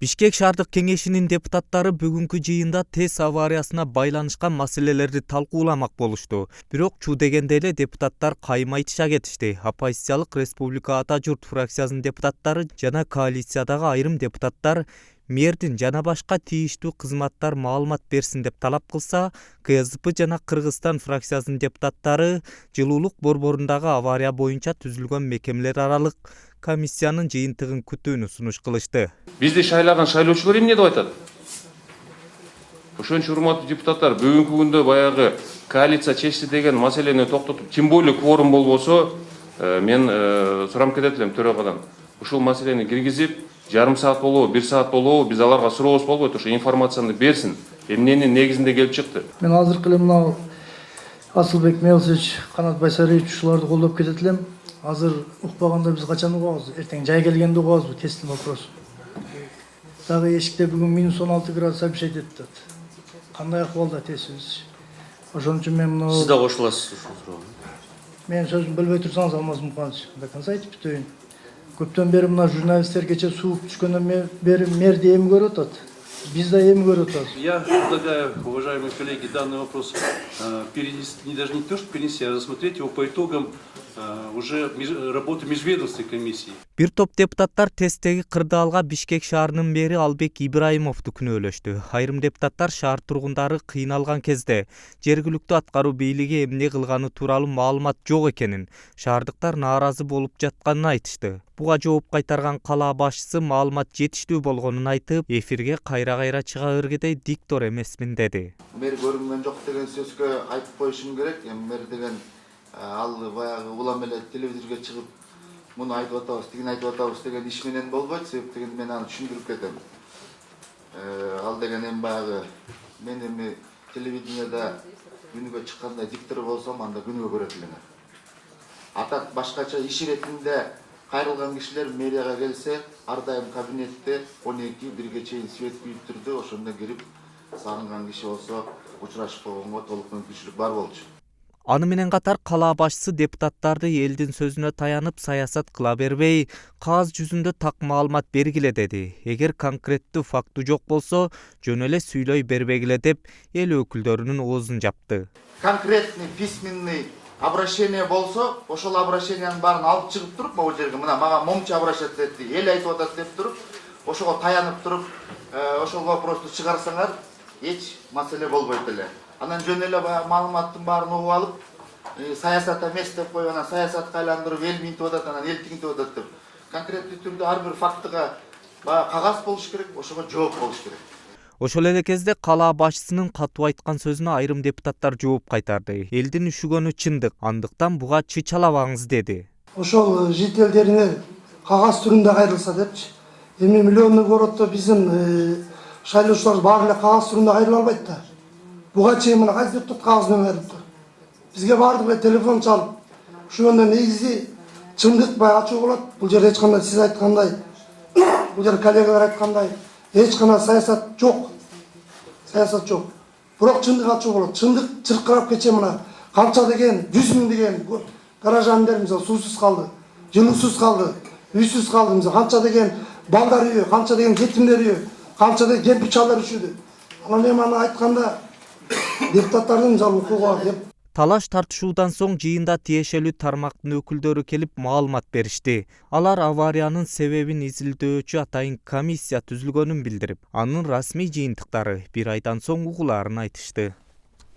Бишкек шаардык кеңешинин депутаттары бүгүнкү жыйында ТЭС авариясына байланышкан маселелерди талкууламак болушту. Бирок чуу дегенде эле депутаттар кайма айтыша кетишти. Оппозициялык Республика Ата Журт фракциясынын депутаттары жана коалициядагы айрым депутаттар мэрдин жана башка тийиштүү кызматтар маалымат берсин деп талап кылса, КСДП жана Кыргызстан фракциясынын депутаттары жылуулук борборундагы авария боюнча түзүлгөн мекемелер аралык комиссиянын жыйынтыгын күтүүнү сунуш кылышты. Бизди шайлаган шайлоочулар эмне деп айтат? Ошон үчүн урматтуу депутаттар, бүгүнкү күндө баягы коалиция чечти деген маселени токтотуп, тем более кворум болбосо, мен сурап кетет элем төрагадан. Ушул маселени киргизип, жарым саат болобу, 1 саат болобу, биз аларга сурообуз болбойт, ошо информацияны берсин. Эмненин негизинде келип чыкты? Мен азыркы эле мына Асылбек Мелсич, Канат Байсариевич ушуларды колдоп кетет элем. Азыр укпаганда биз качан угабыз? Эртең жай келгенде угабызбы? Тесттин вопрос. Дагы эшикте бүгүн минус 16 градус обещать этти. Кандай акыбалда тестибиз? Ошон үчүн мен мына Сиз да кошуласыз ушул суроого. Мен сөзүмдү бөлбөй турсаңыз Алмаз Муканович, до конца айтып бүтөйүн. Көптөн бери мына журналисттер кече сууп түшкөндөн бери мэрди эми көрүп атат. Биз да эми көрүп атабыз. Я предлагаю, уважаемые коллеги, данный вопрос перенести, даже не то, что перенести, а рассмотреть его по итогам уже работы межведомственной комиссии. Бир топ депутаттар тесттеги кырдаалга Бишкек шаарынын мэри Албек Ибраимовду күнөөлөштү. Айрым депутаттар шаар тургундары кыйналган кезде жергиликтүү аткаруу бийлиги эмне кылганы тууралуу маалымат жок экенин, шаардыктар нааразы болуп жатканын айтышты. Буга жооп кайтарган кала башчысы маалымат жетиштүү болгонун айтып, эфирге кайра чыга бергедей диктор эмесмин деди. Мэр көрүнгөн жок деген сөзгө айтып коюшум керек. Мэр деген ал баягы улам эле телевизорго чыгып муну айтып атабыз, тигини айтып атабыз деген иш менен болбойт. Себеп деген мен аны түшүндүрүп кетем. Ал деген эми баягы мен эми телевидениеда күнүгө чыкканда диктор болсом, анда күнүгө көрөт элем. Атат башкача иш иретинде кайрылган кишилер мэрияга келсе, ар дайым кабинетте 12-1 чейин свет күйүп турду. Ошондо кирип сагынган киши болсо учурашып койгонго толук мүмкүнчүлүк бар болчу. Аны менен катар кала башчысы депутаттарды элдин сөзүнө таянып саясат кыла бербей, кагаз жүзүндө так маалымат бергиле деди. Эгер конкреттүү факту жок болсо, жөн эле сүйлөй бербегиле деп эл өкүлдөрүнүн оозун жапты. Конкретный письменный обращение болсо, ошол обращениянын баарын алып чыгып туруп, могу жерге мына мага момчу обращаться этти, эл айтып атат деп туруп, ошого таянып туруп, ошол вопросту чыгарсаңар, эч маселе болбойт эле. Анан жөн эле маалыматтын баарын угуп алып, саясат эмес деп коюп, анан саясатка айландырып, эл минтип атат, анан эл тигинтип атат деп. Конкреттүү түрдө ар бир фактыга кагаз болуш керек, ошого жооп болуш керек. Ошол эле кезде кала башчысынын катуу айткан сөзүнө айрым депутаттар жооп кайтарды. Элдин үшүгөнү чындык, андыктан буга чычалабаңыз деди. Ошол жителдерине кагаз түрүндө кайрылса депчи. Эми миллиондуу городдо биздин шайлоочулар баары эле кагаз түрүндө кайрыла албайт да. Буга чейин мына кайсы депутат кагаз менен кайрылыптыр. Бизге баардыгы телефон чалып, ушундо негизи чындык баягы ачуу болот. Бул жерде эч кандай сиз айткандай, бул жерде коллегалар айткандай, эч кандай саясат жок. Саясат жок. Бирок чындык ачуу болот. Чындык чыркырап кече мына канча деген 100 миң деген гаражандар мисалы суусуз калды, жылуусуз калды, үйсүз калды мисалы канча деген балдар үйү, канча деген жетимдер үйү, канча деген кемпир чалдар үшүдү. Анан эми аны айтканда депутаттардын мисалы укугу бар деп. Талаш тартышуудан соң жыйында тиешелүү тармактын өкүлдөрү келип маалымат беришти. Алар авариянын себебин изилдөөчү атайын комиссия түзүлгөнүн билдирип, анын расмий жыйынтыктары 1 айдан соң угулаарын айтышты.